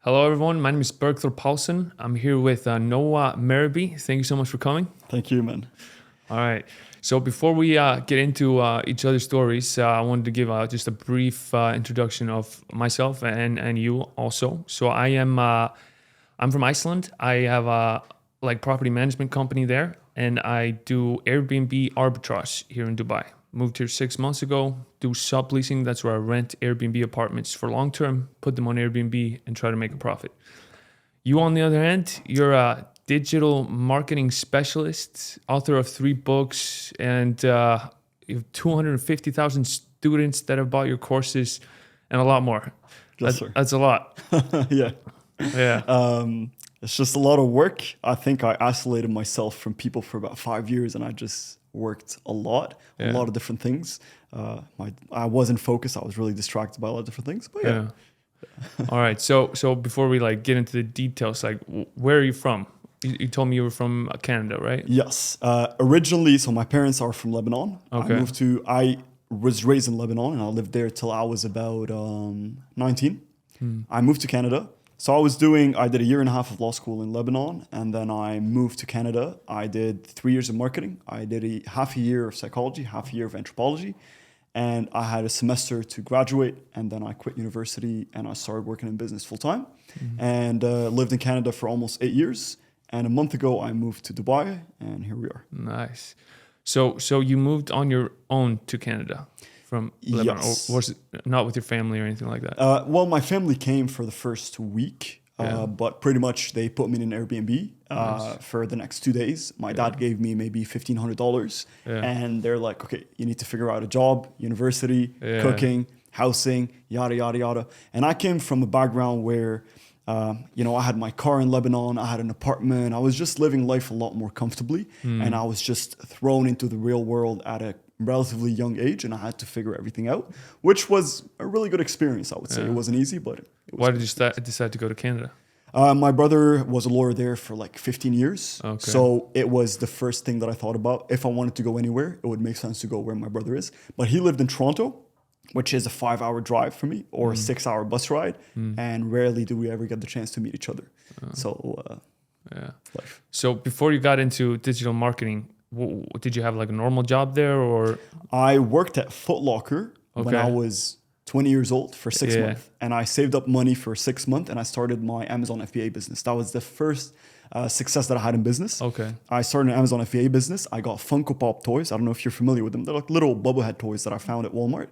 Hello, everyone. My name is Bergthor Palsson. I'm here with Noah Merby. Thank you so much for coming. Thank you, man. All right. So before we get into each other's stories, I wanted to give just a brief introduction of myself and you also. So I'm from Iceland. I have a property management company there, and I do Airbnb arbitrage here in Dubai. Moved here 6 months ago, do subleasing. That's where I rent Airbnb apartments for long term, put them on Airbnb, and try to make a profit. You, on the other hand, you're a digital marketing specialist, author of 3 books, and you have 250,000 students that have bought your courses, and a lot more. Yes, sir. That's a lot. Yeah. Yeah. It's just a lot of work. I think I isolated myself from people for about 5 years, and I just worked a lot of different things. I wasn't focused. I was really distracted by a lot of different things. But yeah. All right. So before we get into the details, where are you from? You told me you were from Canada, right? Yes. Originally, so my parents are from Lebanon. Okay. I was raised in Lebanon, and I lived there till I was about 19. I moved to Canada. So I did a year and a half of law school in Lebanon, and then I moved to Canada. I did 3 years of marketing. I did half a year of psychology, half a year of anthropology, and I had a semester to graduate, and then I quit university and I started working in business full time, and lived in Canada for almost 8 years. And a month ago, I moved to Dubai, and here we are. Nice. So you moved on your own to Canada from Lebanon, Yes. or was it not with your family or anything like that? Well, my family came for the first week, but pretty much they put me in an Airbnb for the next 2 days. My dad gave me maybe $1,500, and they're like, okay, you need to figure out a job, university, cooking, housing, yada, yada, yada. And I came from a background where, I had my car in Lebanon, I had an apartment, I was just living life a lot more comfortably, and I was just thrown into the real world at a relatively young age, and I had to figure everything out, which was a really good experience, I would say. It wasn't easy, but it was. Why did you decide to go to Canada? My brother was a lawyer there for 15 years. Okay. So it was the first thing that I thought about. If I wanted to go anywhere, it would make sense to go where my brother is. But he lived in Toronto, which is a 5-hour drive for me, or a 6-hour bus ride. And rarely do we ever get the chance to meet each other. Life. So before you got into digital marketing, did you have a normal job there, or? I worked at Foot Locker when I was 20 years old for 6 months, and I saved up money for 6 months, and I started my Amazon FBA business. That was the first success that I had in business. Okay. I started an Amazon FBA business. I got Funko Pop toys. I don't know if you're familiar with them. They're like little bubblehead toys that I found at Walmart.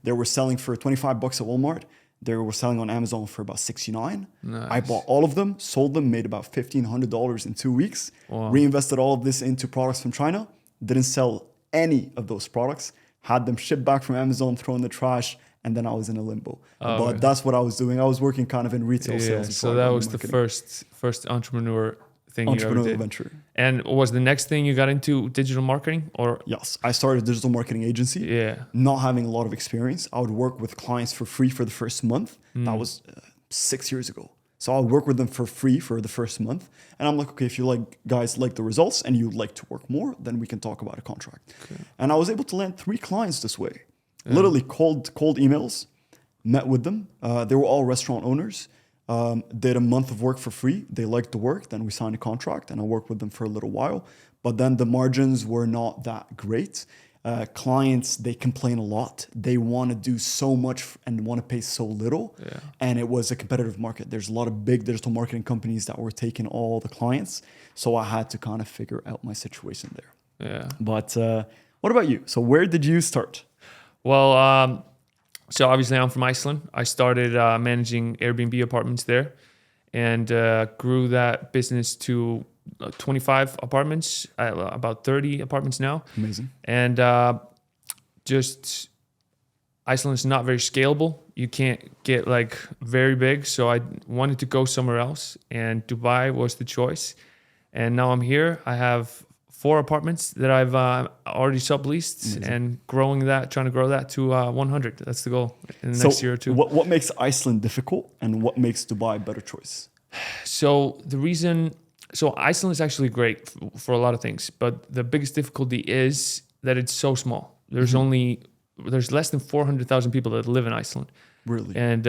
They were selling for $25 at Walmart. They were selling on Amazon for about $69. Nice. I bought all of them, sold them, made about $1,500 in 2 weeks. Wow. Reinvested all of this into products from China. Didn't sell any of those products. Had them shipped back from Amazon, thrown in the trash, and then I was in a limbo. But that's what I was doing. I was working kind of in retail sales. And so that was the first entrepreneur thing you ever did. Venture. And was the next thing you got into digital marketing, or? Yes, I started a digital marketing agency. Yeah. Not having a lot of experience. I would work with clients for free for the first month. That was 6 years ago. So I'll work with them for free for the first month. And I'm like, okay, if you guys like the results and you'd like to work more, then we can talk about a contract. Okay. And I was able to land 3 clients this way. Literally cold emails, met with them. They were all restaurant owners. Did a month of work for free. They liked the work. Then we signed a contract, and I worked with them for a little while. But then the margins were not that great. Clients, they complain a lot. They want to do so much and want to pay so little. Yeah. And it was a competitive market. There's a lot of big digital marketing companies that were taking all the clients. So I had to kind of figure out my situation there. Yeah. But what about you? So where did you start? Well, so obviously I'm from Iceland. I started managing Airbnb apartments there, and grew that business to 25 apartments, about 30 apartments now. Amazing. And just Iceland is not very scalable. You can't get very big. So I wanted to go somewhere else, and Dubai was the choice. And now I'm here. I have 4 apartments that I've already subleased. Amazing. And trying to grow that to 100. That's the goal in the next year or two. What makes Iceland difficult, and what makes Dubai a better choice? So Iceland is actually great for a lot of things, but the biggest difficulty is that it's so small. There's less than 400,000 people that live in Iceland. Really? And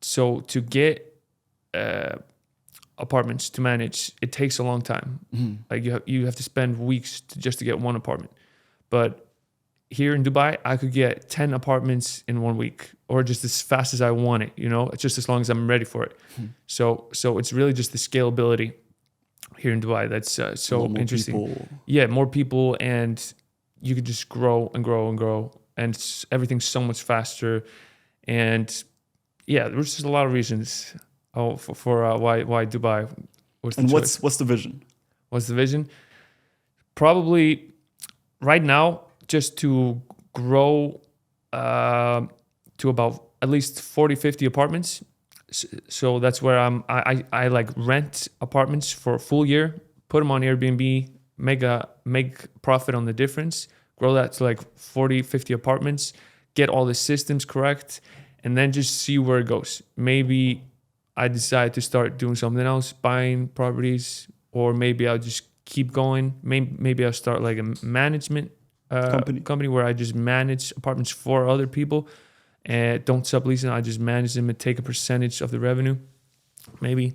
so to get apartments to manage, it takes a long time. Like you have to spend weeks just to get one apartment. But here in Dubai, I could get 10 apartments in 1 week, or just as fast as I want it. It's just as long as I'm ready for it. So it's really just the scalability here in Dubai that's so interesting. People. Yeah, more people, and you could just grow and grow and grow, and everything's so much faster. And yeah, there's just a lot of reasons for why Dubai was the choice. What's the vision? What's the vision? Probably right now, just to grow to about at least 40, 50 apartments. So that's where I like rent apartments for a full year, put them on Airbnb, make profit on the difference, grow that to like 40, 50 apartments, get all the systems correct, and then just see where it goes. Maybe I decide to start doing something else, buying properties, or maybe I'll just keep going. Maybe I'll start like a management company where I just manage apartments for other people and don't sublease them. I just manage them and take a percentage of the revenue, maybe.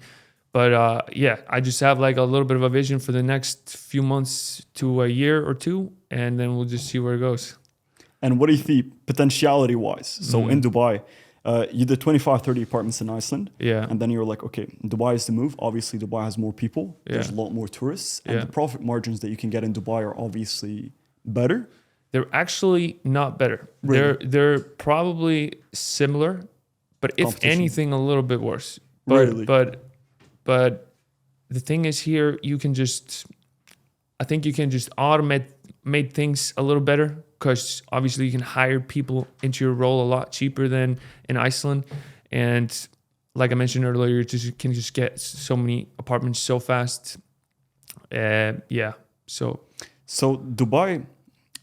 But yeah, I just have like a little bit of a vision for the next few months to a year or two, and then we'll just see where it goes. And what do you think potentiality-wise? So in Dubai, you did 25, 30 apartments in Iceland. Yeah. And then you're like, okay, Dubai is the move. Obviously, Dubai has more people. There's a lot more tourists. And the profit margins that you can get in Dubai are obviously better. They're actually not better. Really? They're probably similar, but if anything, a little bit worse. Really? But the thing is here, I think you can just automate things a little better, because obviously you can hire people into your role a lot cheaper than in Iceland. And like I mentioned earlier, you can just get so many apartments so fast. Yeah. So Dubai,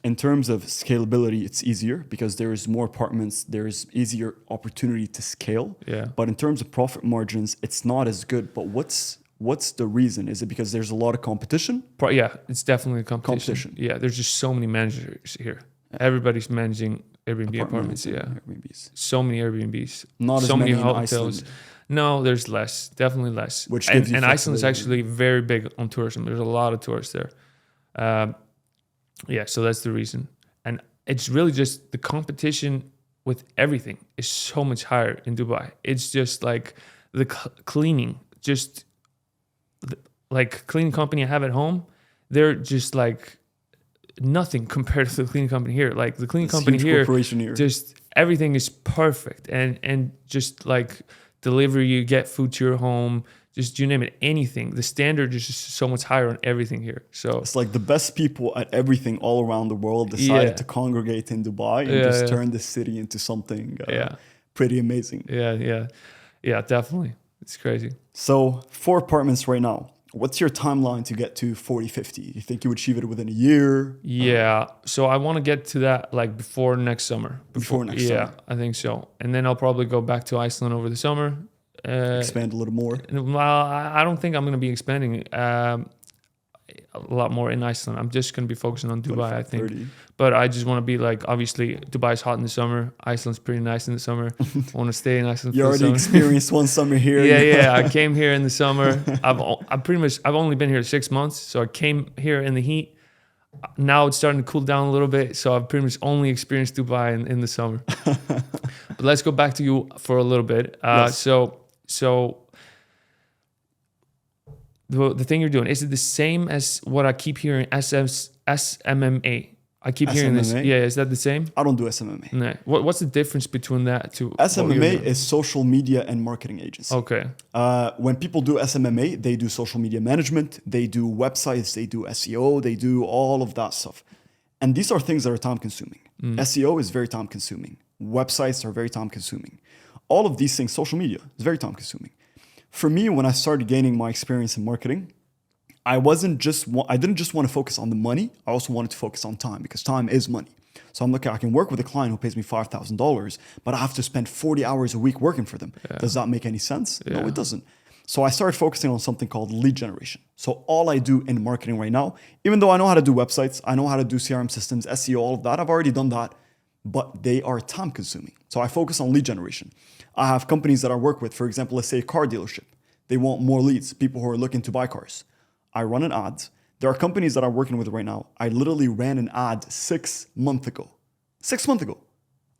in terms of scalability, it's easier because there's more apartments, there's easier opportunity to scale. Yeah. But in terms of profit margins, it's not as good. But what's the reason? Is it because there's a lot of competition? Yeah, it's definitely a competition. Yeah, there's just so many managers here. Everybody's managing Airbnb apartments. Yeah, Airbnbs. So many Airbnbs. Not so as many in hotels. Iceland. No, there's less. Definitely less. Which gives you and Iceland's actually very big on tourism. There's a lot of tourists there. Yeah, so that's the reason. And it's really just the competition with everything is so much higher in Dubai. It's just like the cleaning, just like cleaning company I have at home, they're just like nothing compared to the cleaning company here. Like the cleaning company here, just everything is perfect, and just like delivery, you get food to your home, just you name it, anything. The standard is just so much higher on everything here. So it's like the best people at everything all around the world decided to congregate in Dubai and just turn the city into something pretty amazing. Yeah, definitely. It's crazy. So 4 apartments right now. What's your timeline to get to 40, 50? You think you would achieve it within a year? Yeah. So I want to get to that like before next summer. Before next summer? Yeah, I think so. And then I'll probably go back to Iceland over the summer. Expand a little more? Well, I don't think I'm going to be expanding a lot more in Iceland. I'm just going to be focusing on Dubai, I think. 30. But I just want to be like, obviously, Dubai's hot in the summer. Iceland's pretty nice in the summer. I want to stay in Iceland. You already experienced one summer here. Yeah. I came here in the summer. I've only been here 6 months, so I came here in the heat. Now it's starting to cool down a little bit, so I've pretty much only experienced Dubai in the summer. But let's go back to you for a little bit. Yes. So the thing you're doing, is it the same as what I keep hearing, SMMA? I keep hearing this. Yeah, is that the same? I don't do SMMA. No. What's the difference between that to SMMA is social media and marketing agency. Okay. When people do SMMA, they do social media management, they do websites, they do SEO, they do all of that stuff. And these are things that are time consuming. SEO is very time consuming. Websites are very time consuming. All of these things, social media is very time consuming. For me, when I started gaining my experience in marketing, I didn't just want to focus on the money. I also wanted to focus on time, because time is money. So I'm looking, I can work with a client who pays me $5,000, but I have to spend 40 hours a week working for them. Yeah. Does that make any sense? Yeah. No, it doesn't. So I started focusing on something called lead generation. So all I do in marketing right now, even though I know how to do websites, I know how to do CRM systems, SEO, all of that, I've already done that, but they are time consuming. So I focus on lead generation. I have companies that I work with, for example, let's say a car dealership. They want more leads, people who are looking to buy cars. I run an ad. There are companies that I'm working with right now. I literally ran an ad 6 months ago. 6 months ago.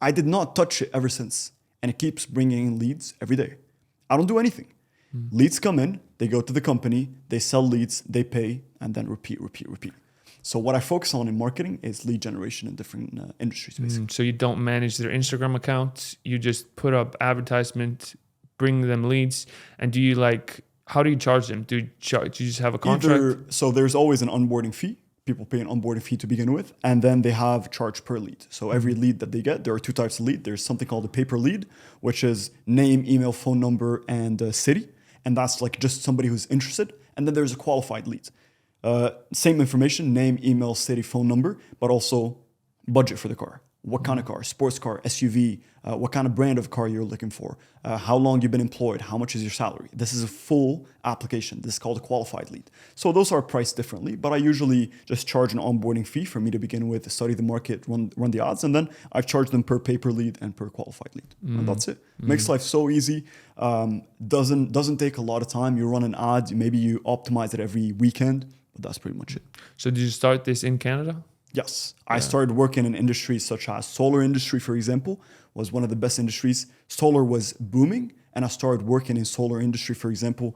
I did not touch it ever since. And it keeps bringing in leads every day. I don't do anything. Leads come in, they go to the company, they sell leads, they pay, and then repeat. So what I focus on in marketing is lead generation in different industries, basically. So you don't manage their Instagram accounts. You just put up advertisement, bring them leads. And do you how do you charge them? Do you just have a contract? So there's always an onboarding fee. People pay an onboarding fee to begin with, and then they have charge per lead. So every lead that they get, there are 2 types of lead. There's something called a pay-per lead, which is name, email, phone number, and city. And that's like just somebody who's interested. And then there's a qualified lead. Same information, name, email, city, phone number, but also budget for the car. What kind of car? Sports car, SUV, what kind of brand of car you're looking for, how long you've been employed, how much is your salary. This is a full application. This is called a qualified lead. So those are priced differently, but I usually just charge an onboarding fee for me to begin with, study the market, run the ads, and then I charge them per pay-per-lead and per qualified lead. And that's it. Makes life so easy. Doesn't take a lot of time. You run an ad, maybe you optimize it every weekend, but that's pretty much it. So did you start this in Canada? Yes. I started working in industries such as solar industry, for example, was one of the best industries. Solar was booming, and I started working in solar industry, for example.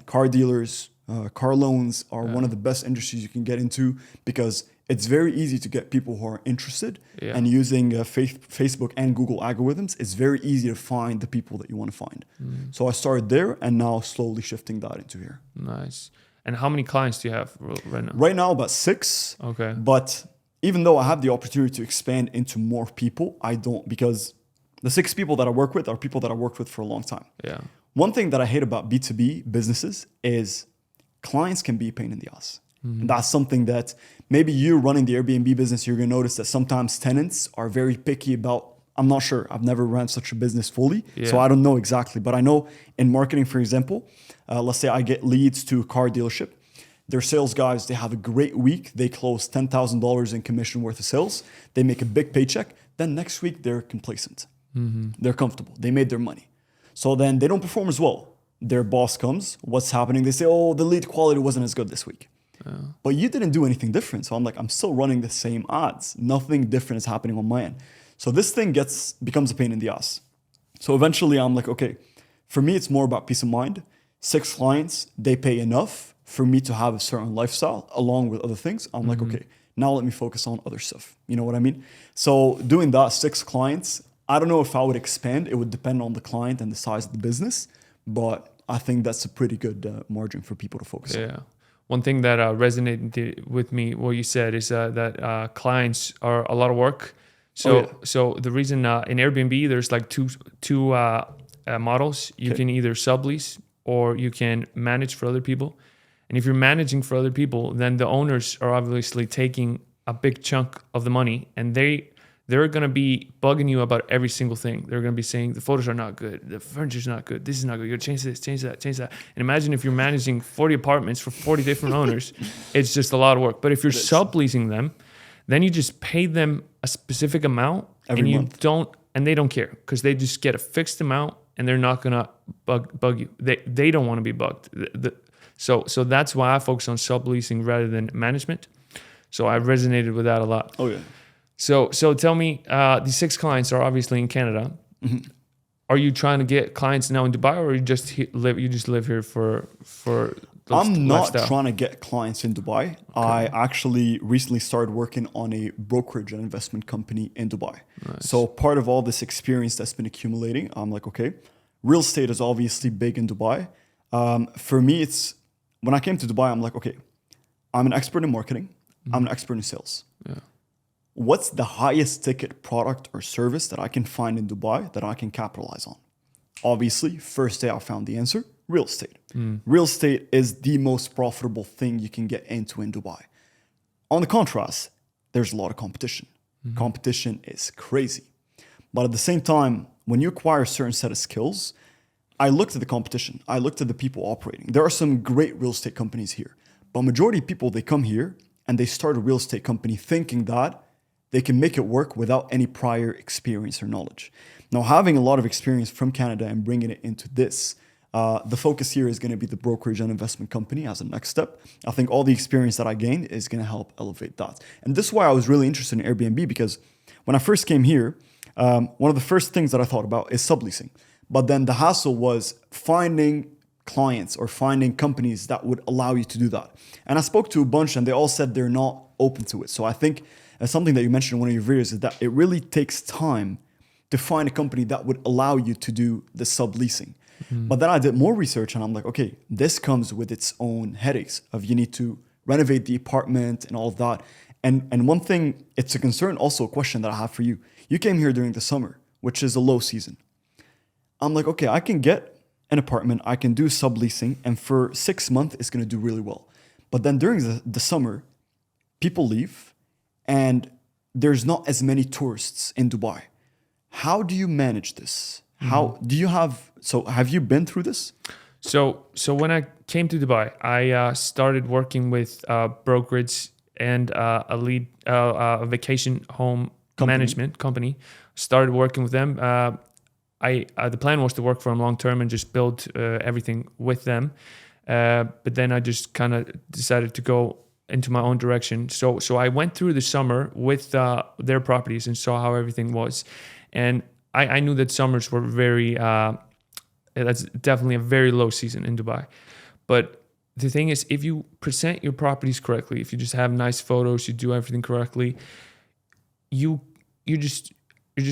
Car dealers, car loans are one of the best industries you can get into because it's very easy to get people who are interested. And using Facebook and Google algorithms, it's very easy to find the people that you want to find. So I started there and now slowly shifting that into here. Nice. And how many clients do you have right now? Right now, about 6. Okay. But even though I have the opportunity to expand into more people, I don't, because the 6 people that I work with are people that I worked with for a long time. Yeah. One thing that I hate about B2B businesses is clients can be a pain in the ass. And that's something that maybe you running the Airbnb business, you're going to notice that sometimes tenants are very picky about. I'm not sure. I've never ran such a business fully, so I don't know exactly. But I know in marketing, for example, let's say I get leads to a car dealership. Their sales guys, they have a great week. They close $10,000 in commission worth of sales. They make a big paycheck. Then next week, they're complacent. They're comfortable. They made their money. So then they don't perform as well. Their boss comes. What's happening? They say, oh, the lead quality wasn't as good this week. But you didn't do anything different. So I'm like, I'm still running the same ads. Nothing different is happening on my end. So this thing becomes a pain in the ass. So eventually I'm like, okay, for me, it's more about peace of mind. 6 clients, they pay enough for me to have a certain lifestyle along with other things. I'm like, okay, now let me focus on other stuff. You know what I mean? So doing that, 6 clients, I don't know if I would expand. It would depend on the client and the size of the business. But I think that's a pretty good margin for people to focus on. Yeah. One thing that resonated with me, what you said, is that clients are a lot of work. So the reason in Airbnb, there's like two models. You can either sublease or you can manage for other people. And if you're managing for other people, then the owners are obviously taking a big chunk of the money, and they're going to be bugging you about every single thing. They're going to be saying the photos are not good, the furniture's not good, this is not good, you got to change this, change that, change that. And imagine if you're managing 40 apartments for 40 different owners, it's just a lot of work. But if you're subleasing them, then you just pay them a specific amount every month. And they don't care because they just get a fixed amount and they're not going to bug you. They don't want to be bugged. So that's why I focus on subleasing rather than management. So I resonated with that a lot. Oh, yeah. So tell me, these 6 clients are obviously in Canada. Are you trying to get clients now in Dubai, or you just live here for the I'm not lifestyle? trying to get clients in Dubai. I actually recently started working on a brokerage and investment company in Dubai. Nice. So part of all this experience that's been accumulating, I'm like, okay, real estate is obviously big in Dubai. For me, when I came to Dubai, I'm like, okay, I'm an expert in marketing. I'm an expert in sales. Yeah. What's the highest ticket product or service that I can find in Dubai that I can capitalize on? Obviously, first day I found the answer, real estate. Real estate is the most profitable thing you can get into in Dubai. On the contrast, there's a lot of competition. Competition is crazy. But at the same time, when you acquire a certain set of skills, I looked at the competition. I looked at the people operating. There are some great real estate companies here. But majority of people, they come here and they start a real estate company thinking that they can make it work without any prior experience or knowledge. Now, having a lot of experience from Canada and bringing it into this, The focus here is going to be the brokerage and investment company as a next step. I think all the experience that I gained is going to help elevate that. And this is why I was really interested in Airbnb, because when I first came here, one of the first things that I thought about is subleasing. But then the hassle was finding clients or finding companies that would allow you to do that. And I spoke to a bunch and they all said they're not open to it. So I think something that you mentioned in one of your videos is that it really takes time to find a company that would allow you to do the subleasing. But then I did more research and I'm like, okay, this comes with its own headaches of you need to renovate the apartment and all of that. And one thing, it's a concern, also a question that I have for you. You came here during the summer, which is a low season. I'm like, okay, I can get an apartment, I can do subleasing, and for 6 months, it's going to do really well. But then during the summer, people leave and there's not as many tourists in Dubai. How do you manage this? How do you have you been through this? So when I came to Dubai, I started working with brokerage and a vacation home management company. Started working with them. The plan was to work for them long term and just build everything with them. But then I just kind of decided to go into my own direction. So I went through the summer with their properties and saw how everything was. And I knew that summers were that's definitely a very low season in Dubai. But the thing is, if you present your properties correctly, if you just have nice photos, you do everything correctly, you're just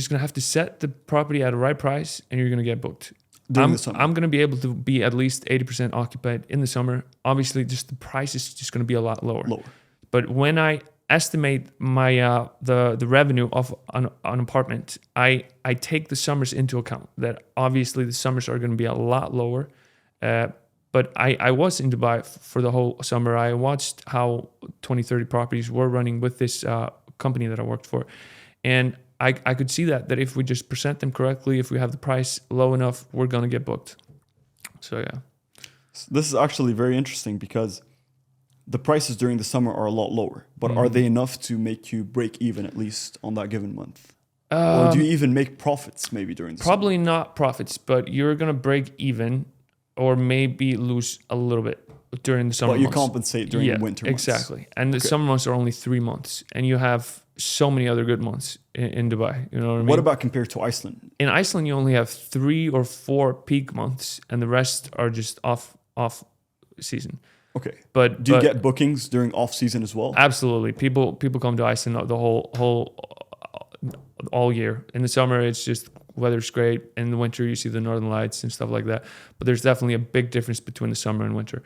gonna have to set the property at the right price, and you're gonna get booked. I'm gonna be able to be at least 80% occupied in the summer. Obviously, just the price is just gonna be a lot lower. But when I estimate my the revenue of an apartment, I take the summers into account. That obviously the summers are going to be a lot lower. But I was in Dubai for the whole summer. I watched how 20, 30 properties were running with this company that I worked for. And I could see that if we just present them correctly, if we have the price low enough, we're going to get booked. So, yeah. This is actually very interesting because the prices during the summer are a lot lower, but are they enough to make you break even at least on that given month? Or do you even make profits maybe during the probably summer? Not profits, but you're going to break even or maybe lose a little bit during the summer months. But you compensate during the winter months. Exactly. And the summer months are only 3 months, and you have so many other good months in Dubai. You know what I mean? What about compared to Iceland? In Iceland, you only have 3 or 4 peak months, and the rest are just off season. Okay, but do you get bookings during off season as well? Absolutely, people come to Iceland the whole all year. In the summer, it's just weather's great. In the winter, you see the northern lights and stuff like that. But there's definitely a big difference between the summer and winter.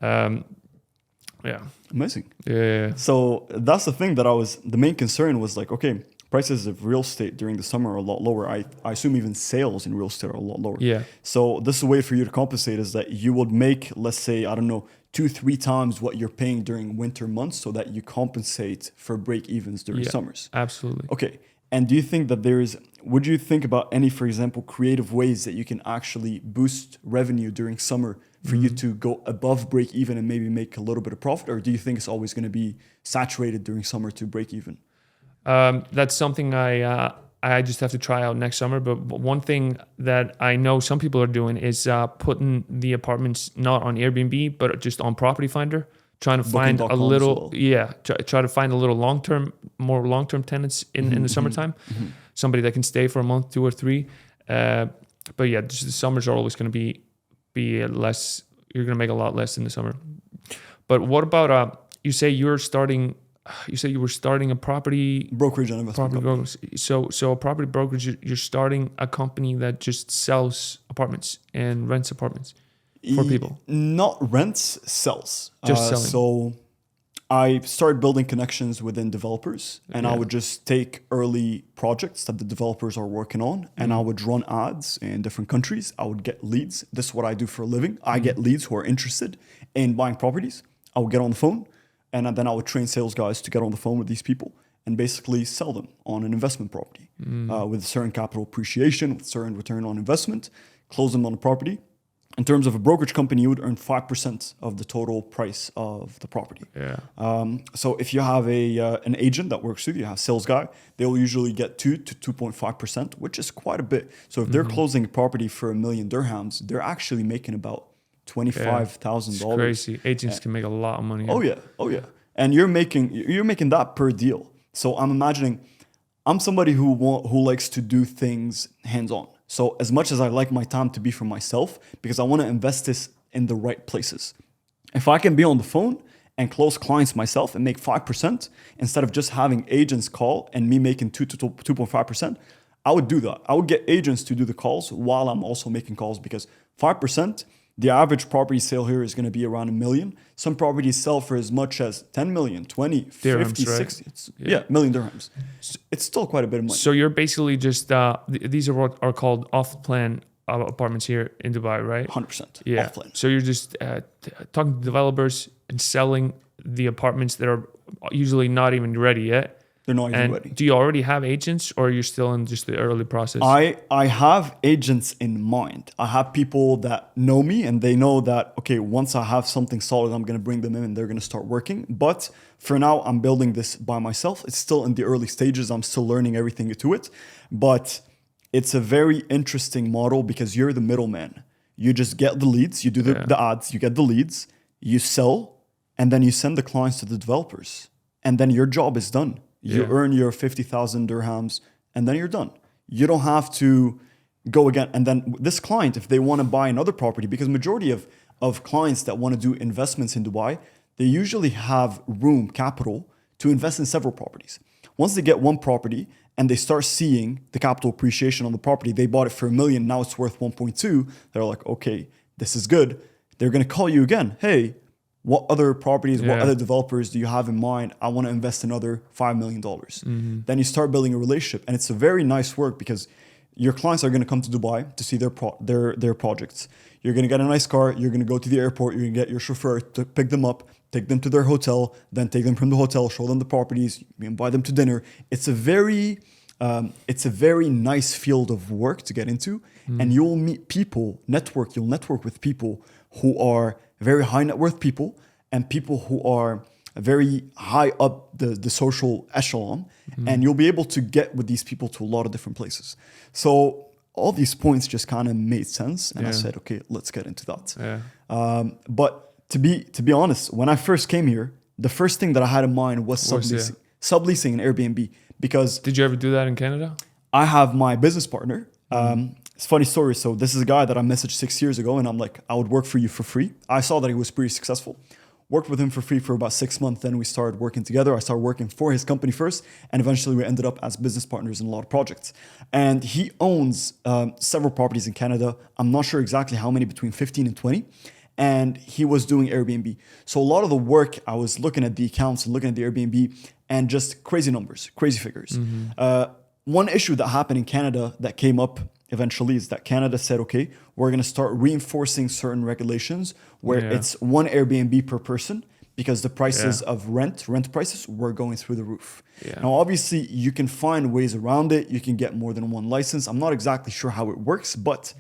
Yeah, amazing. Yeah. So that's the thing the main concern was like, okay, prices of real estate during the summer are a lot lower. I assume even sales in real estate are a lot lower. Yeah. So this is a way for you to compensate is that you would make, let's say, I don't know, 2-3 times what you're paying during winter months so that you compensate for break evens during summers. Absolutely. Okay. And do you think that would you think about any, for example, creative ways that you can actually boost revenue during summer for you to go above break even and maybe make a little bit of profit? Or do you think it's always going to be saturated during summer to break even? That's something I just have to try out next summer. But one thing that I know some people are doing is putting the apartments not on Airbnb, but just on Property Finder, trying to find a little, try to find a little more long-term tenants in the summertime, somebody that can stay for a month, 2 or 3. But yeah, just the summers are always going to be less. You're going to make a lot less in the summer. But what about you say you were starting a property brokerage and investment company. So a property brokerage, you're starting a company that just sells apartments and rents apartments for people. Not rents, sells. Just selling. So I started building connections within developers, and I would just take early projects that the developers are working on, and I would run ads in different countries. I would get leads. This is what I do for a living. I get leads who are interested in buying properties. I would get on the phone, and then I would train sales guys to get on the phone with these people and basically sell them on an investment property with certain capital appreciation, with certain return on investment, close them on the property, In terms of a brokerage company, you would earn 5% of the total price of the property. Yeah. So if you have an agent that works with you, you have a sales guy, they will usually get 2 to 2.5%, which is quite a bit. So if they're closing a property for $1,000,000 dirhams, they're actually making about $25,000. Crazy. Agents can make a lot of money. Oh yeah. And you're making that per deal. So I'm imagining I'm somebody who likes to do things hands-on. So as much as I like my time to be for myself, because I want to invest this in the right places. If I can be on the phone and close clients myself and make 5% instead of just having agents call and me making 2 to 2.5%, I would do that. I would get agents to do the calls while I'm also making calls, because 5%, the average property sale here is going to be around $1 million. Some properties sell for as much as 10 million, 20, dirhams, 50, right? 60. $1 million dirhams. It's still quite a bit of money. So you're basically just these are what are called off-plan apartments here in Dubai, right? 100% Yeah. off plan. So you're just talking to developers and selling the apartments that are usually not even ready yet. They're not even And ready. do you already have agents, or you're still in just the early process? I have agents in mind. I have people that know me and they know that, okay, once I have something solid, I'm going to bring them in and they're going to start working. But for now, I'm building this by myself. It's still in the early stages. I'm still learning everything to it. But it's a very interesting model because you're the middleman. You just get the leads, you do the ads, you get the leads, you sell, and then you send the clients to the developers. And then your job is done. You earn your 50,000 dirhams and then you're done. You don't have to go again. And then this client, if they want to buy another property, because majority of clients that want to do investments in Dubai, they usually have capital to invest in several properties. Once they get one property and they start seeing the capital appreciation on the property, they bought it for $1 million, now it's worth 1.2. They're like, okay, this is good. They're going to call you again. Hey, what other properties, what other developers do you have in mind? I want to invest another $5 million. Then you start building a relationship. And it's a very nice work because your clients are going to come to Dubai to see their projects. You're going to get a nice car. You're going to go to the airport. You're going to get your chauffeur to pick them up, take them to their hotel, then take them from the hotel, show them the properties, invite them to dinner. It's a very nice field of work to get into. And you'll meet people, you'll network with people who are very high net worth people and people who are very high up the social echelon. And you'll be able to get with these people to a lot of different places. So all these points just kind of made sense. And I said, okay, let's get into that. But to be honest, when I first came here, the first thing that I had in mind was subleasing. Subleasing and Airbnb. Because did you ever do that in Canada? I have my business partner. It's a funny story. So this is a guy that I messaged 6 years ago and I'm like, I would work for you for free. I saw that he was pretty successful. Worked with him for free for about 6 months. Then we started working together. I started working for his company first. And eventually we ended up as business partners in a lot of projects. And he owns several properties in Canada. I'm not sure exactly how many, between 15 and 20. And he was doing Airbnb. So a lot of the work, I was looking at the accounts and looking at the Airbnb and just crazy numbers, crazy figures. One issue that happened in Canada that came up eventually is that Canada said, okay, we're going to start reinforcing certain regulations where it's one Airbnb per person because the prices of rent prices were going through the roof. Now, obviously, you can find ways around it. You can get more than one license. I'm not exactly sure how it works, but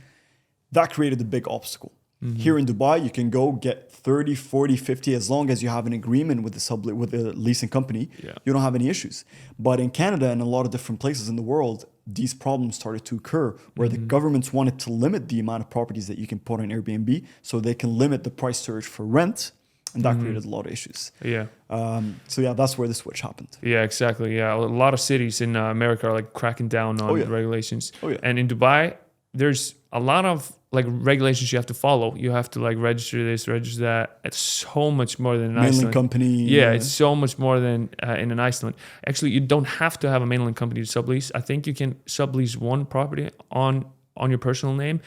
that created a big obstacle. Here in Dubai, you can go get 30, 40, 50, as long as you have an agreement with the leasing company, you don't have any issues. But in Canada and a lot of different places in the world, these problems started to occur where the governments wanted to limit the amount of properties that you can put on Airbnb so they can limit the price surge for rent. And that created a lot of issues. So that's where the switch happened. Yeah, exactly. Yeah, a lot of cities in America are like cracking down on regulations. And in Dubai, there's a lot of like regulations you have to follow. You have to like register this, register that. It's so much more than an mainland Iceland company. It's so much more than in an Iceland. Actually, you don't have to have a mainland company to sublease. I think you can sublease one property on your personal name.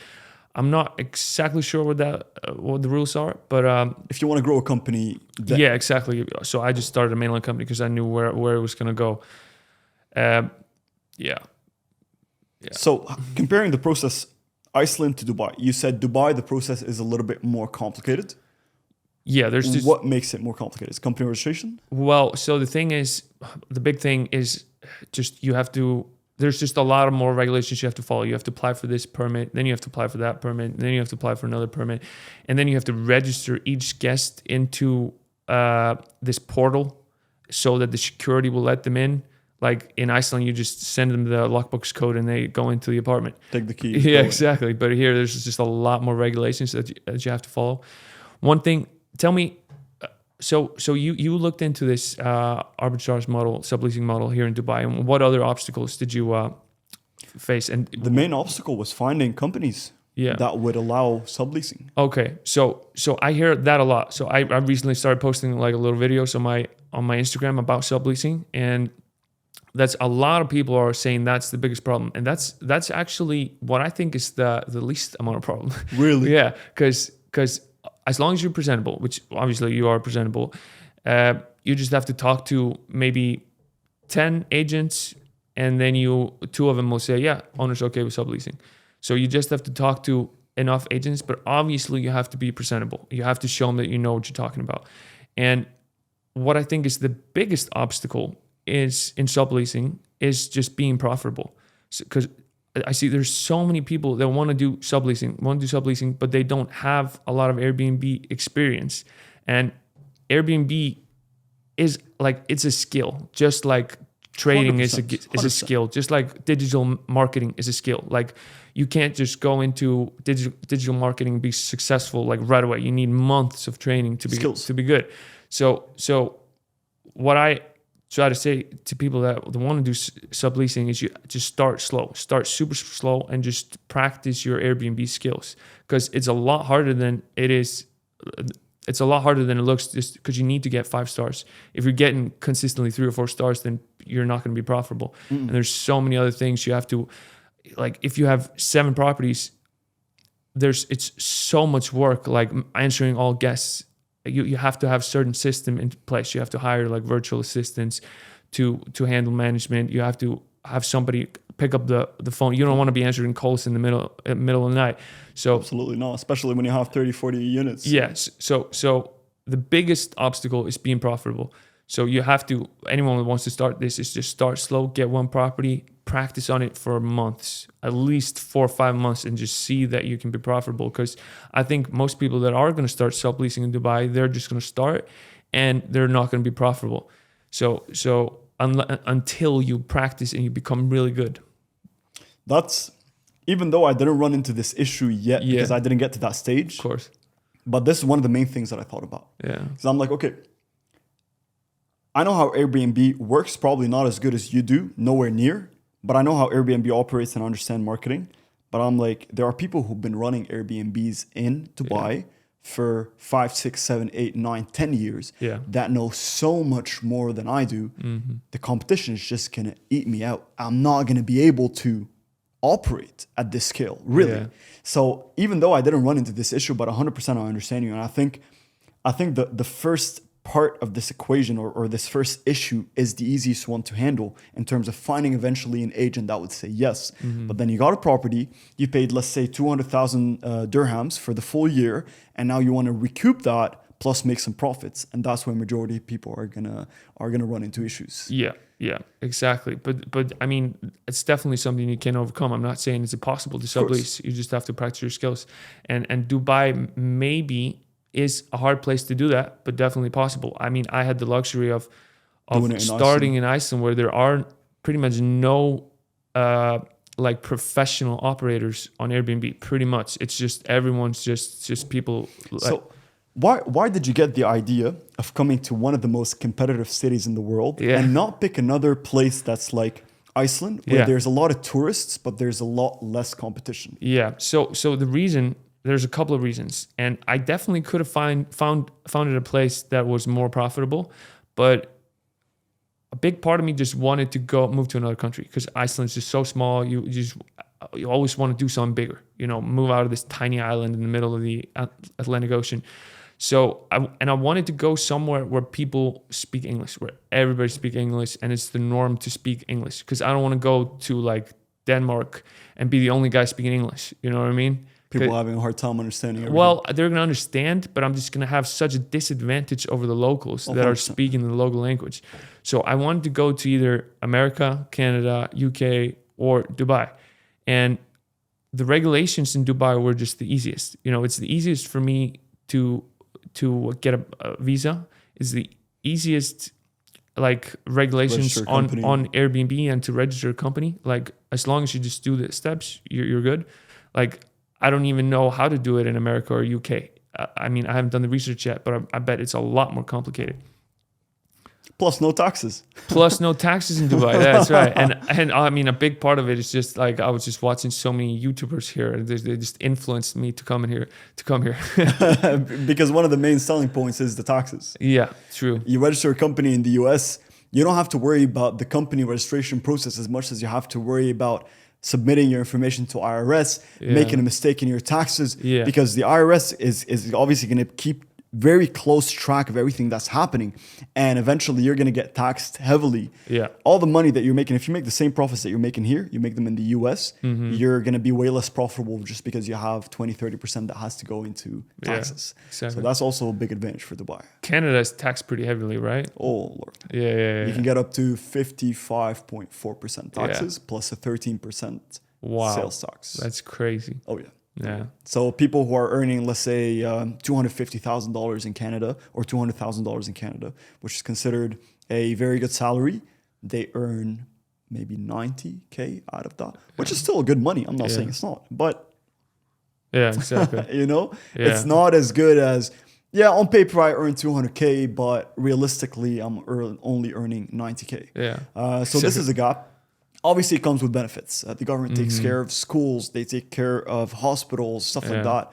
I'm not exactly sure what the rules are, but if you want to grow a company, exactly. So I just started a mainland company because I knew where it was going to go. So comparing the process, Iceland to Dubai, you said Dubai, the process is a little bit more complicated. Yeah, there's just... What makes it more complicated? Is company registration? Well, so the big thing is just you have to there's just a lot of more regulations you have to follow. You have to apply for this permit, then you have to apply for that permit, then you have to apply for another permit, and then you have to register each guest into this portal so that the security will let them in. Like in Iceland, you just send them the lockbox code and they go into the apartment. Take the key. Yeah, exactly. But here, there's just a lot more regulations that you have to follow. One thing, tell me, so you looked into this arbitrage model, subleasing model here in Dubai, and what other obstacles did you face? And The main obstacle was finding companies that would allow subleasing. Okay, so I hear that a lot. So I recently started posting like a little videos on my Instagram about subleasing, and that's a lot of people are saying that's the biggest problem, and that's actually what I think is the least amount of problem. Really? Yeah, because as long as you're presentable, which obviously you are presentable, you just have to talk to maybe 10 agents, and then two of them will say, yeah, owner's okay with subleasing. So you just have to talk to enough agents, but obviously you have to be presentable. You have to show them that you know what you're talking about. And what I think is the biggest obstacle is in subleasing is just being profitable. Because I see there's so many people that want to do subleasing, but they don't have a lot of Airbnb experience. And Airbnb is like, it's a skill, just like trading is a skill, just like digital marketing is a skill. Like you can't just go into digital marketing and be successful like right away. You need months of training to be good. So what I try to say to people that want to do subleasing is you just start slow, start super slow, and just practice your Airbnb skills, because it's a lot harder than it is. It's a lot harder than it looks, just because you need to get 5 stars. If you're getting consistently 3 or 4 stars, then you're not going to be profitable. And there's so many other things you have to, like if you have 7 properties, it's so much work, like answering all guests. You have to have certain system in place. You have to hire like virtual assistants to handle management. You have to have somebody pick up the phone. You don't want to be answering calls in the middle of the night. So absolutely not, especially when you have 30, 40 units. Yes. So the biggest obstacle is being profitable. So you have to, anyone who wants to start this is just start slow, get one property, practice on it for months, at least 4 or 5 months, and just see that you can be profitable. Because I think most people that are going to start subleasing in Dubai, they're just going to start and they're not going to be profitable. So until you practice and you become really good. That's, even though I didn't run into this issue yet, because I didn't get to that stage. Of course. But this is one of the main things that I thought about. Yeah. Because I'm like, okay, I know how Airbnb works, probably not as good as you do, nowhere near, but I know how Airbnb operates and understand marketing. But I'm like, there are people who've been running Airbnbs in Dubai for 5, 6, 7, 8, 9, 10 years that know so much more than I do. The competition is just going to eat me out. I'm not going to be able to operate at this scale, really. Yeah. So even though I didn't run into this issue, but 100% I understand you. And I think the first part of this equation or this first issue is the easiest one to handle in terms of finding eventually an agent that would say yes. But then you got a property, you paid, let's say 200,000 dirhams for the full year, and now you want to recoup that plus make some profits, and that's where majority of people are gonna run into issues. Yeah, exactly. But I mean, it's definitely something you can overcome. I'm not saying it's impossible to sublease. You just have to practice your skills. And Dubai maybe is a hard place to do that, but definitely possible. I mean, I had the luxury of starting in Iceland, where there are pretty much no like professional operators on Airbnb. Pretty much, it's just everyone's just people. So why did you get the idea of coming to one of the most competitive cities in the world and not pick another place that's like Iceland, where there's a lot of tourists, but there's a lot less competition? Yeah. So the reason, there's a couple of reasons, and I definitely could have founded a place that was more profitable, but a big part of me just wanted to move to another country, because Iceland's just so small. You always want to do something bigger, move out of this tiny island in the middle of the Atlantic Ocean. So I wanted to go somewhere where people speak English, where everybody speaks English, and it's the norm to speak English, because I don't want to go to like Denmark and be the only guy speaking English. You know what I mean? People having a hard time understanding everything. Well, they're going to understand, but I'm just going to have such a disadvantage over the locals that are speaking the local language. So I wanted to go to either America, Canada, UK, or Dubai. And the regulations in Dubai were just the easiest. It's the easiest for me to get a visa. It's the easiest like regulations on Airbnb and to register a company. Like as long as you just do the steps, you're good. Like I don't even know how to do it in America or UK. I mean, I haven't done the research yet, but I bet it's a lot more complicated. Plus no taxes. Plus no taxes in Dubai. That's right. And I mean, a big part of it is just like I was just watching so many YouTubers here, and they just influenced me to come here. Because one of the main selling points is the taxes. Yeah, true. You register a company in the US, you don't have to worry about the company registration process as much as you have to worry about submitting your information to IRS, making a mistake in your taxes, because the IRS is obviously going to keep very close track of everything that's happening, and eventually you're going to get taxed heavily. All the money that you're making, if you make the same profits that you're making here, you make them in the US, you're going to be way less profitable just because you have 20-30% that has to go into taxes. Exactly. So that's also a big advantage for Dubai. Canada is taxed pretty heavily, right? Oh Lord. Yeah. You can get up to 55.4% taxes plus a 13% sales tax. That's crazy. Oh yeah. Yeah. So people who are earning, let's say, $250,000 in Canada or $200,000 in Canada, which is considered a very good salary, they earn maybe 90K out of that, which is still good money. I'm not saying it's not, but yeah, exactly. It's not as good as, on paper I earn 200K, but realistically I'm only earning 90K. Yeah. So this is a gap. Obviously, it comes with benefits. The government takes care of schools. They take care of hospitals, stuff like that.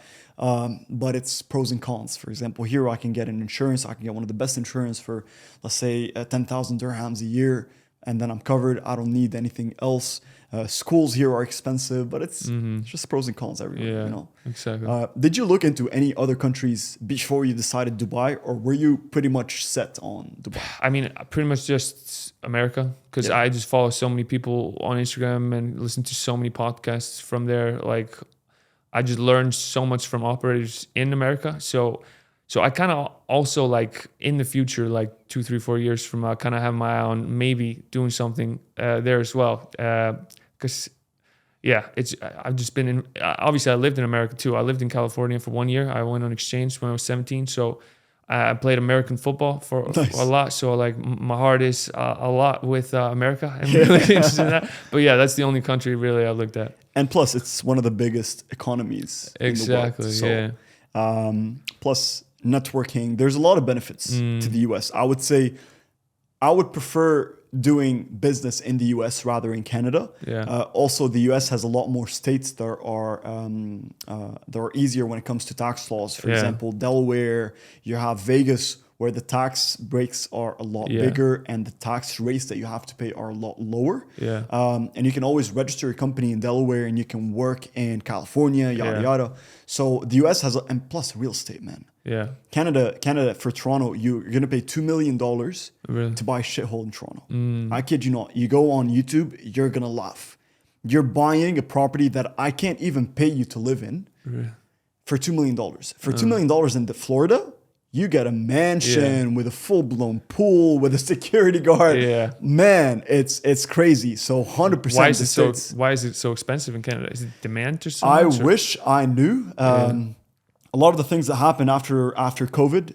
But it's pros and cons. For example, here I can get an insurance. I can get one of the best insurance for, let's say, 10,000 dirhams a year. And then I'm covered. I don't need anything else. Schools here are expensive, but it's just pros and cons everywhere. Exactly. Did you look into any other countries before you decided Dubai, or were you pretty much set on Dubai? I mean, pretty much just America, because I just follow so many people on Instagram and listen to so many podcasts from there. Like, I just learned so much from operators in America. So I kind of also like in the future, like 2, 3, 4 years from now, kind of have my eye on maybe doing something there as well. Because I've just been in, obviously I lived in America too. I lived in California for 1 year. I went on exchange when I was 17. So I played American football for a lot. So like my heart is a lot with America. I'm really interested in that. But yeah, that's the only country really I looked at. And plus it's one of the biggest economies in the world. So, plus networking, there's a lot of benefits to the US. I would say I would prefer doing business in the US rather in Canada. Also, the US has a lot more states that are easier when it comes to tax laws. For example, Delaware, you have Vegas, where the tax breaks are a lot bigger and the tax rates that you have to pay are a lot lower. And you can always register your company in Delaware and you can work in California, yada. So the US has, and plus real estate, man. Canada for Toronto, you're going to pay $2 million to buy a shithole in Toronto. I kid you not. You go on YouTube, you're going to laugh. You're buying a property that I can't even pay you to live in for $2 million. For $2 million in Florida, you get a mansion with a full-blown pool with a security guard. Man, it's crazy. So 100%. Why is it so expensive in Canada? Is it demand or something? I wish I knew. A lot of the things that happened after COVID,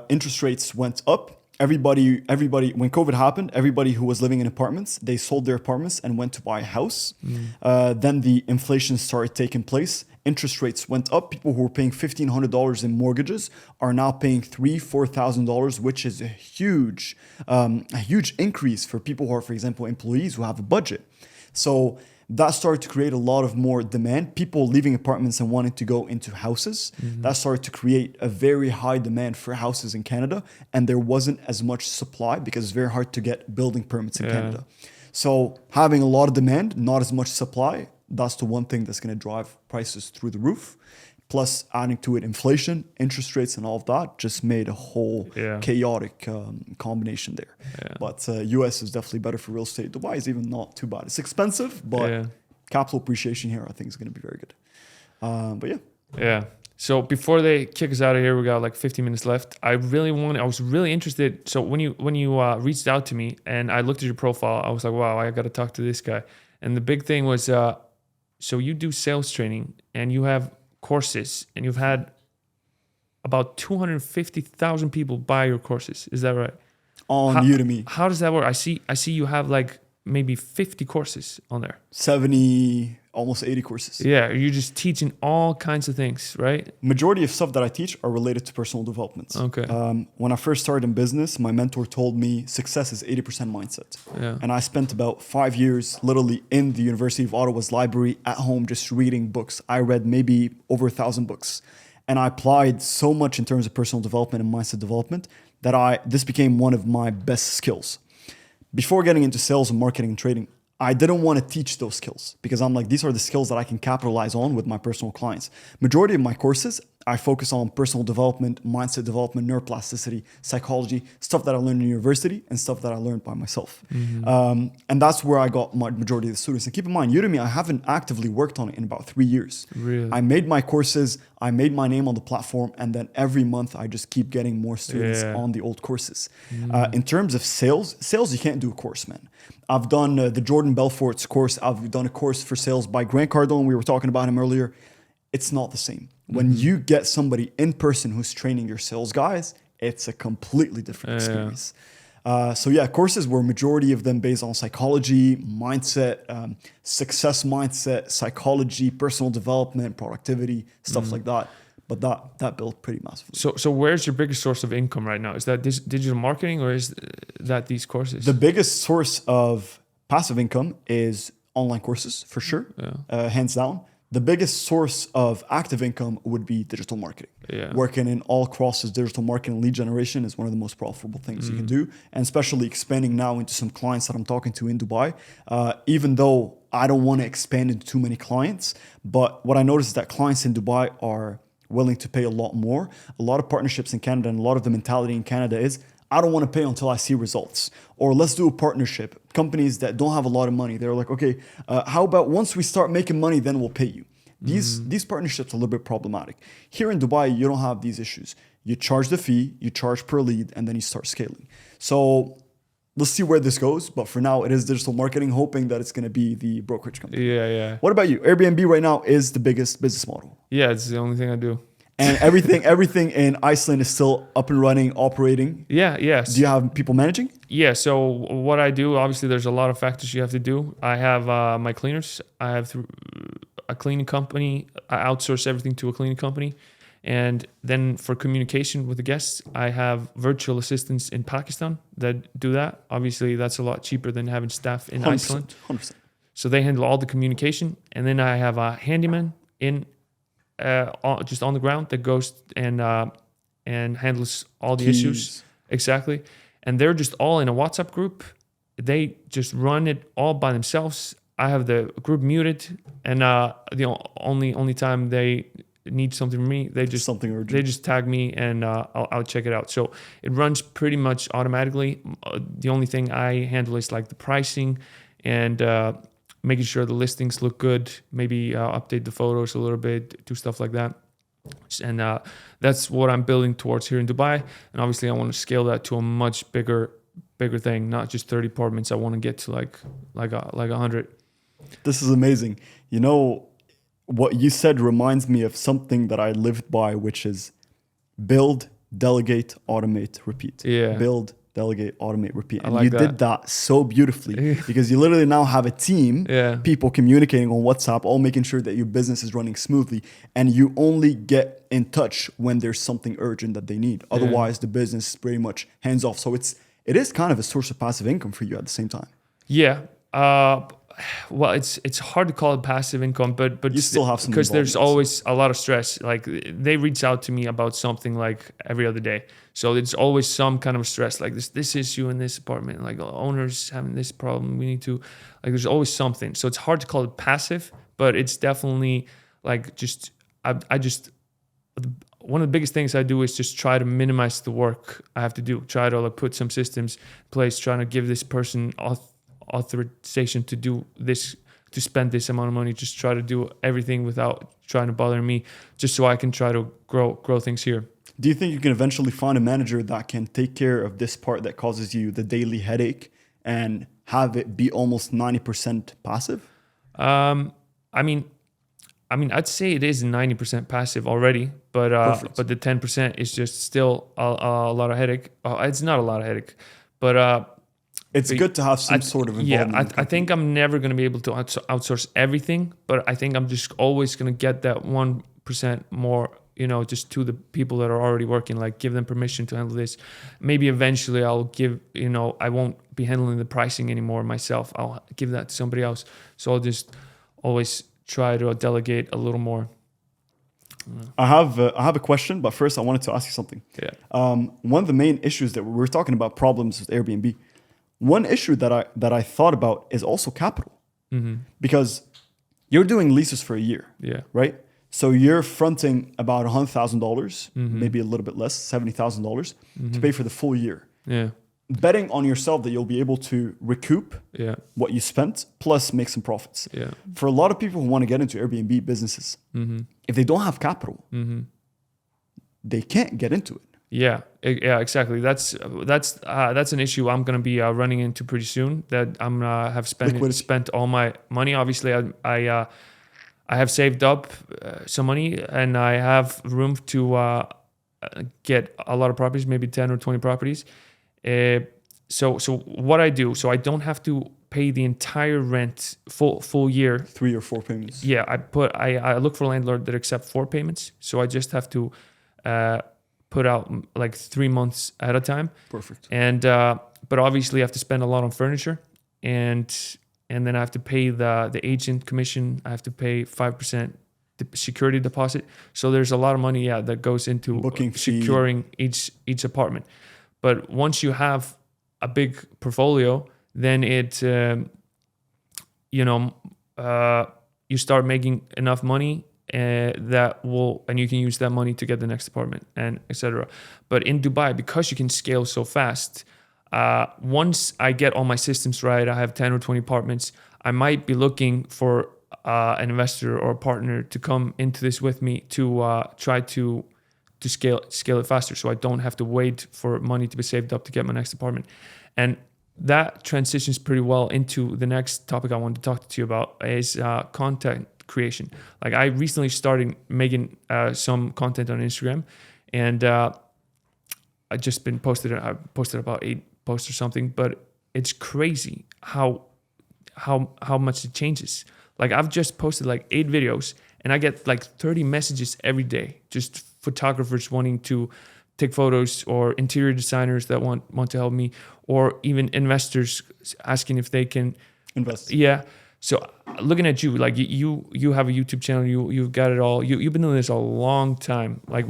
interest rates went up. Everybody, when COVID happened, everybody who was living in apartments, they sold their apartments and went to buy a house. Then the inflation started taking place. Interest rates went up. People who were paying $1,500 in mortgages are now paying $3,000-$4,000, which is a huge increase for people who are, for example, employees who have a budget. So that started to create a lot of more demand. People leaving apartments and wanting to go into houses. That started to create a very high demand for houses in Canada. And there wasn't as much supply because it's very hard to get building permits in Canada. So having a lot of demand, not as much supply, that's the one thing that's going to drive prices through the roof. Plus adding to it inflation, interest rates and all of that just made a whole chaotic combination there. But US is definitely better for real estate. Dubai is even not too bad. It's expensive, but capital appreciation here I think is going to be very good. But yeah. So before they kick us out of here, we got like 15 minutes left. I was really interested. So when you reached out to me and I looked at your profile, I was like, wow, I got to talk to this guy. And the big thing was, so you do sales training and you have courses, and you've had about 250,000 people buy your courses. Is that right? On Udemy. How does that work? I see you have like maybe 50 courses on there. 70, almost 80 courses. Yeah, you're just teaching all kinds of things, right? Majority of stuff that I teach are related to personal development. Okay. When I first started in business, my mentor told me success is 80% mindset. Yeah. And I spent about 5 years literally in the University of Ottawa's library at home just reading books. I read maybe over 1,000 books. And I applied so much in terms of personal development and mindset development that this became one of my best skills. Before getting into sales and marketing and trading, I didn't want to teach those skills because I'm like, these are the skills that I can capitalize on with my personal clients. Majority of my courses, I focus on personal development, mindset development, neuroplasticity, psychology, stuff that I learned in university and stuff that I learned by myself. And that's where I got my majority of the students. And keep in mind, Udemy, I haven't actively worked on it in about 3 years. Really? I made my courses, I made my name on the platform, and then every month I just keep getting more students on the old courses. In terms of sales, you can't do a course, man. I've done the Jordan Belfort's course. I've done a course for sales by Grant Cardone. We were talking about him earlier. It's not the same. When you get somebody in person who's training your sales guys, it's a completely different experience. So yeah, courses were majority of them based on psychology, mindset, success mindset, psychology, personal development, productivity, stuff like that. But that built pretty massively. So where's your biggest source of income right now? Is that this digital marketing, or is that these courses? The biggest source of passive income is online courses, for sure, hands down. The biggest source of active income would be digital marketing. Working in all crosses, digital marketing, lead generation is one of the most profitable things you can do. And especially expanding now into some clients that I'm talking to in Dubai. Even though I don't want to expand into too many clients, but what I noticed is that clients in Dubai are willing to pay a lot more. A lot of partnerships in Canada and a lot of the mentality in Canada is, I don't want to pay until I see results. Or let's do a partnership. Companies that don't have a lot of money, they're like, okay, how about once we start making money, then we'll pay you. These partnerships are a little bit problematic. Here in Dubai, you don't have these issues. You charge the fee, you charge per lead, and then you start scaling. So let's see where this goes. But for now, it is digital marketing, hoping that it's going to be the brokerage company. Yeah. What about you? Airbnb right now is the biggest business model. Yeah, it's the only thing I do. And everything in Iceland is still up and running, operating. Yes. Do you have people managing? Yeah, so what I do, obviously there's a lot of factors you have to do. I have my cleaners. I have a cleaning company. I outsource everything to a cleaning company. And then for communication with the guests, I have virtual assistants in Pakistan that do that. Obviously, that's a lot cheaper than having staff in 100%, Iceland. 100%. So they handle all the communication. And then I have a handyman just on the ground that goes and handles all the issues. Exactly. And they're just all in a WhatsApp group. They just run it all by themselves. I have the group muted, and the only time they need something from me, they just tag me, and I'll check it out. So it runs pretty much automatically. The only thing I handle is like the pricing and making sure the listings look good, maybe update the photos a little bit, do stuff like that. And that's what I'm building towards here in Dubai. And obviously I want to scale that to a much bigger thing, not just 30 apartments. I want to get to like 100. This is amazing. You know, what you said reminds me of something that I lived by, which is build, delegate, automate, repeat. Yeah. Build, delegate, automate, repeat. And like you did that so beautifully because you literally now have a team, people communicating on WhatsApp, all making sure that your business is running smoothly. And you only get in touch when there's something urgent that they need. Otherwise, the business is pretty much hands off. So it is kind of a source of passive income for you at the same time. Yeah. Well, it's hard to call it passive income, but you still have some, because there's always a lot of stress. Like they reach out to me about something like every other day, so it's always some kind of stress. Like this issue in this apartment, like owners having this problem. We need to, like, there's always something. So it's hard to call it passive, but it's definitely like just I just one of the biggest things I do is just try to minimize the work I have to do. Try to like put some systems in place, trying to give this person authorization to do this, to spend this amount of money, just try to do everything without trying to bother me, just so I can try to grow things here. Do you think you can eventually find a manager that can take care of this part that causes you the daily headache and have it be almost 90% passive? I mean, I'd say it is 90% passive already, but the 10% is just still a lot of headache. It's not a lot of headache, but it's good to have some sort of involvement. I think I'm never going to be able to outsource everything, but I think I'm just always going to get that 1% more, just to the people that are already working, like give them permission to handle this. Maybe eventually I'll give, I won't be handling the pricing anymore myself. I'll give that to somebody else. So I'll just always try to delegate a little more. I have a question, but first I wanted to ask you something. Yeah. One of the main issues that we're talking about problems with Airbnb. One issue that I thought about is also capital, because you're doing leases for a year, right? So you're fronting about $100,000, maybe a little bit less, $70,000 to pay for the full year. Yeah. Betting on yourself that you'll be able to recoup what you spent plus make some profits. Yeah. For a lot of people who want to get into Airbnb businesses, if they don't have capital, they can't get into it. Yeah, exactly. That's an issue I'm going to be running into pretty soon. That I'm have spent all my money. Obviously, I have saved up some money, and I have room to get a lot of properties, maybe 10 or 20 properties. So what I do, so I don't have to pay the entire rent full year. 3 or 4 payments. Yeah, I look for a landlord that accept 4 payments. So I just have to put out like 3 months at a time. Perfect. And but obviously I have to spend a lot on furniture, and then I have to pay the agent commission. I have to pay 5% security deposit. So there's a lot of money that goes into securing each apartment. But once you have a big portfolio, then you start making enough money and you can use that money to get the next apartment and etc. But in Dubai, because you can scale so fast, once I get all my systems right, I have 10 or 20 apartments, I might be looking for an investor or a partner to come into this with me to try to scale it faster, so I don't have to wait for money to be saved up to get my next apartment. And that transitions pretty well into the next topic I wanted to talk to you about, is content creation. Like, I recently started making some content on Instagram, and I posted about 8 posts or something, but it's crazy how much it changes. Like, I've just posted like 8 videos, and I get like 30 messages every day, just photographers wanting to take photos, or interior designers that want to help me, or even investors asking if they can invest. Yeah. So looking at you, like you have a YouTube channel, you've got it all. You've been doing this a long time. Like,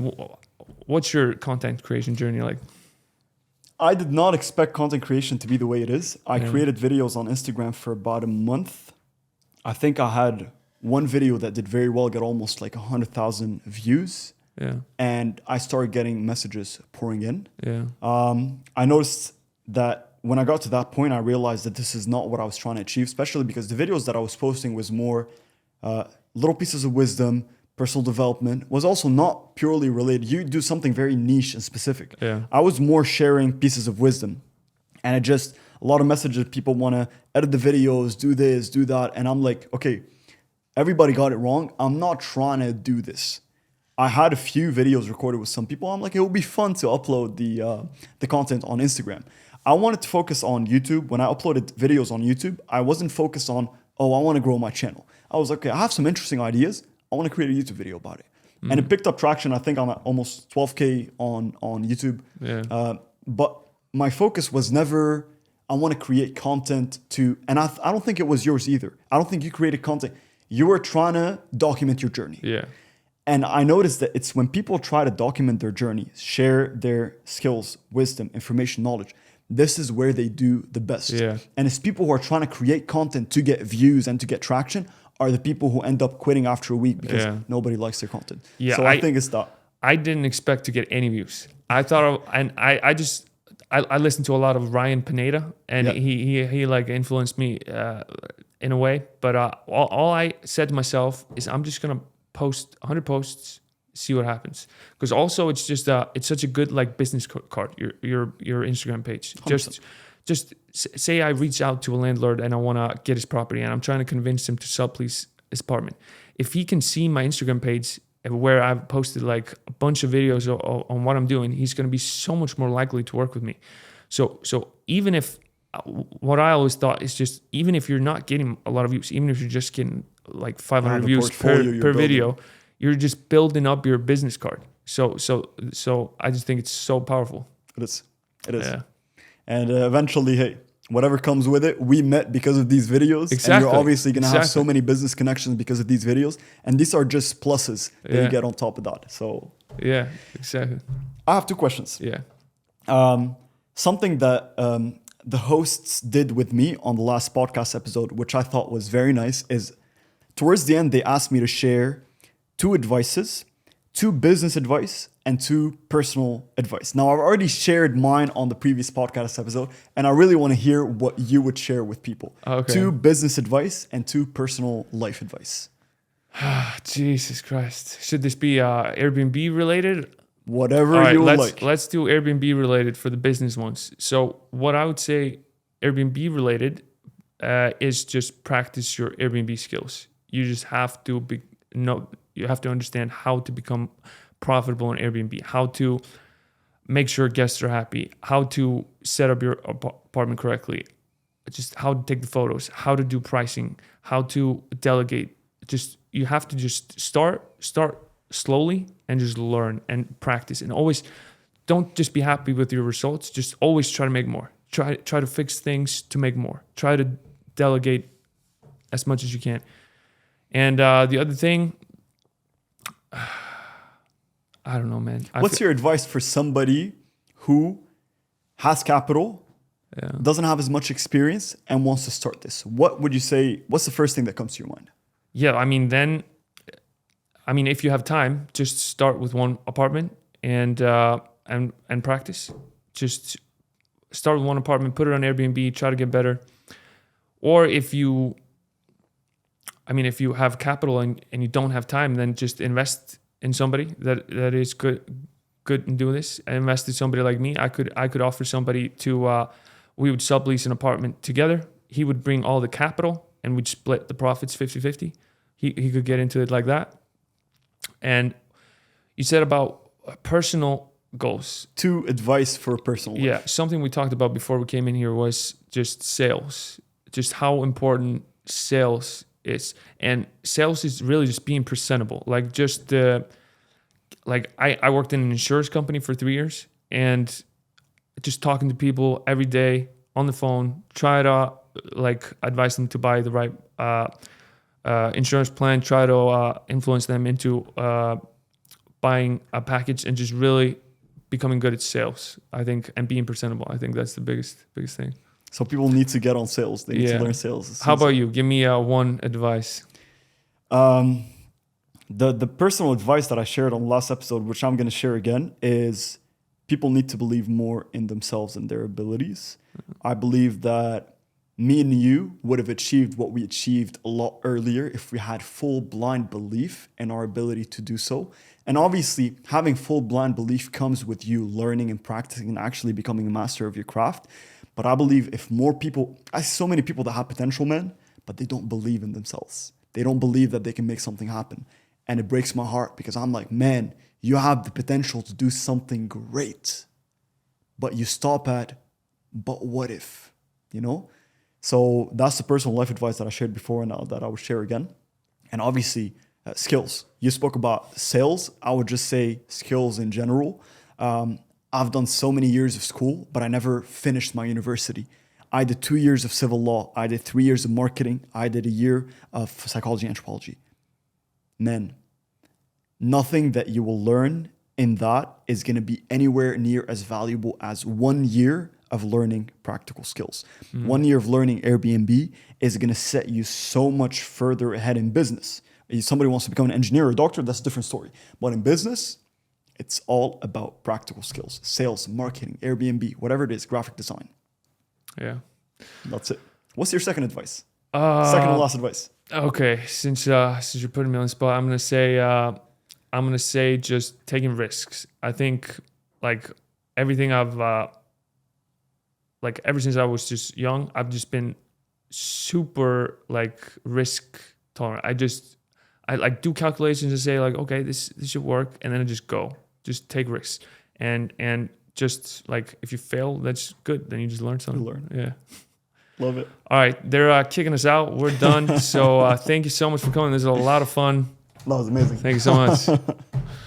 what's your content creation journey like? I did not expect content creation to be the way it is. I created videos on Instagram for about a month. I think I had one video that did very well, got almost like 100,000 views. Yeah. And I started getting messages pouring in. Yeah. I noticed that when I got to that point, I realized that this is not what I was trying to achieve, especially because the videos that I was posting was more little pieces of wisdom, personal development, was also not purely related. You do something very niche and specific. Yeah. I was more sharing pieces of wisdom, and a lot of messages. People want to edit the videos, do this, do that. And I'm like, okay, everybody got it wrong. I'm not trying to do this. I had a few videos recorded with some people. I'm like, it would be fun to upload the content on Instagram. I wanted to focus on YouTube. When I uploaded videos on YouTube, I wasn't focused on, I want to grow my channel. I was like, okay, I have some interesting ideas. I want to create a YouTube video about it. And it picked up traction. I think I'm at almost 12K on YouTube. Yeah. But my focus was never, I want to create content and I don't think it was yours either. I don't think you created content. You were trying to document your journey. Yeah. And I noticed that it's when people try to document their journey, share their skills, wisdom, information, knowledge, this is where they do the best. Yeah. And it's people who are trying to create content to get views and to get traction are the people who end up quitting after a week because nobody likes their content. Yeah, so I think it's that. I didn't expect to get any views. I thought, I listened to a lot of Ryan Pineda, and he like influenced me in a way. But all I said to myself is, I'm just gonna post 100 posts, see what happens. Because also it's just it's such a good like business card, your Instagram page. 100%. just say I reach out to a landlord and I want to get his property and I'm trying to convince him to sublease his apartment. If he can see my Instagram page where I've posted like a bunch of videos on what I'm doing, he's going to be so much more likely to work with me. So even if, what I always thought is just, even if you're not getting a lot of views, even if you're just getting like 500 views per video, you're just building up your business card. So I just think it's so powerful. It is. Yeah. And eventually, hey, whatever comes with it, we met because of these videos. Exactly. And you're obviously going to have so many business connections because of these videos. And these are just pluses that you get on top of that. So yeah, exactly. I have two questions. Yeah. Something that the hosts did with me on the last podcast episode, which I thought was very nice, is towards the end, they asked me to share 2 advices, 2 business advice, and 2 personal advice. Now, I've already shared mine on the previous podcast episode, and I really want to hear what you would share with people. Okay. 2 business advice and 2 personal life advice. Jesus Christ. Should this be Airbnb related? Whatever you would like. Let's do Airbnb related for the business ones. So what I would say Airbnb related is just practice your Airbnb skills. You just have to you have to understand how to become profitable on Airbnb, how to make sure guests are happy, how to set up your apartment correctly, just how to take the photos, how to do pricing, how to delegate. Just, you have to just start slowly and just learn and practice, and always don't just be happy with your results. Just always try to make more. Try to fix things to make more. Try to delegate as much as you can. And the other thing, I don't know, man. What's your advice for somebody who has capital, doesn't have as much experience, and wants to start this? What would you say? What's the first thing that comes to your mind? Yeah, if you have time, just start with 1 apartment and practice. Just start with 1 apartment, put it on Airbnb, try to get better. Or if you have capital and you don't have time, then just invest in somebody that is good in doing this. I invest in somebody like me. I could offer somebody to, we would sublease an apartment together. He would bring all the capital and we'd split the profits 50-50. He could get into it like that. And you said about personal goals. 2 advice for personal life. Yeah, something we talked about before we came in here was just sales. Just how important sales is. And sales is really just being presentable. Like just I worked in an insurance company for 3 years, and just talking to people every day on the phone, try to advise them to buy the right insurance plan, try to influence them into buying a package, and just really becoming good at sales, I think, and being presentable. I think that's the biggest thing. So people need to get on sales. They need to learn sales. How about you? Give me 1 advice. The personal advice that I shared on the last episode, which I'm going to share again, is people need to believe more in themselves and their abilities. I believe that me and you would have achieved what we achieved a lot earlier if we had full blind belief in our ability to do so. And obviously, having full blind belief comes with you learning and practicing and actually becoming a master of your craft. But I believe if more people, I see so many people that have potential, man, but they don't believe in themselves. They don't believe that they can make something happen. And it breaks my heart because I'm like, man, you have the potential to do something great, but you stop at, but what if, So that's the personal life advice that I shared before and that I would share again. And obviously, skills. You spoke about sales. I would just say skills in general. I've done so many years of school, but I never finished my university. I did 2 years of civil law. I did 3 years of marketing. I did a year of psychology and anthropology. Man, nothing that you will learn in that is going to be anywhere near as valuable as 1 year of learning practical skills. 1 year of learning Airbnb is going to set you so much further ahead in business. If somebody wants to become an engineer or a doctor, that's a different story. But in business, it's all about practical skills. Sales, marketing, Airbnb, whatever it is, graphic design. Yeah. That's it. What's your second advice? Second and last advice. Okay, since you're putting me on the spot, I'm gonna say just taking risks. I think everything I've like ever since I was just young, I've just been super like risk tolerant. I like do calculations and say like, okay, this should work, and then I just go, just take risks, and just like if you fail, that's good. Then you just learn something. You learn. Yeah. Love it. All right, they're kicking us out. We're done. So thank you so much for coming. This is a lot of fun. That was amazing. Thank you so much.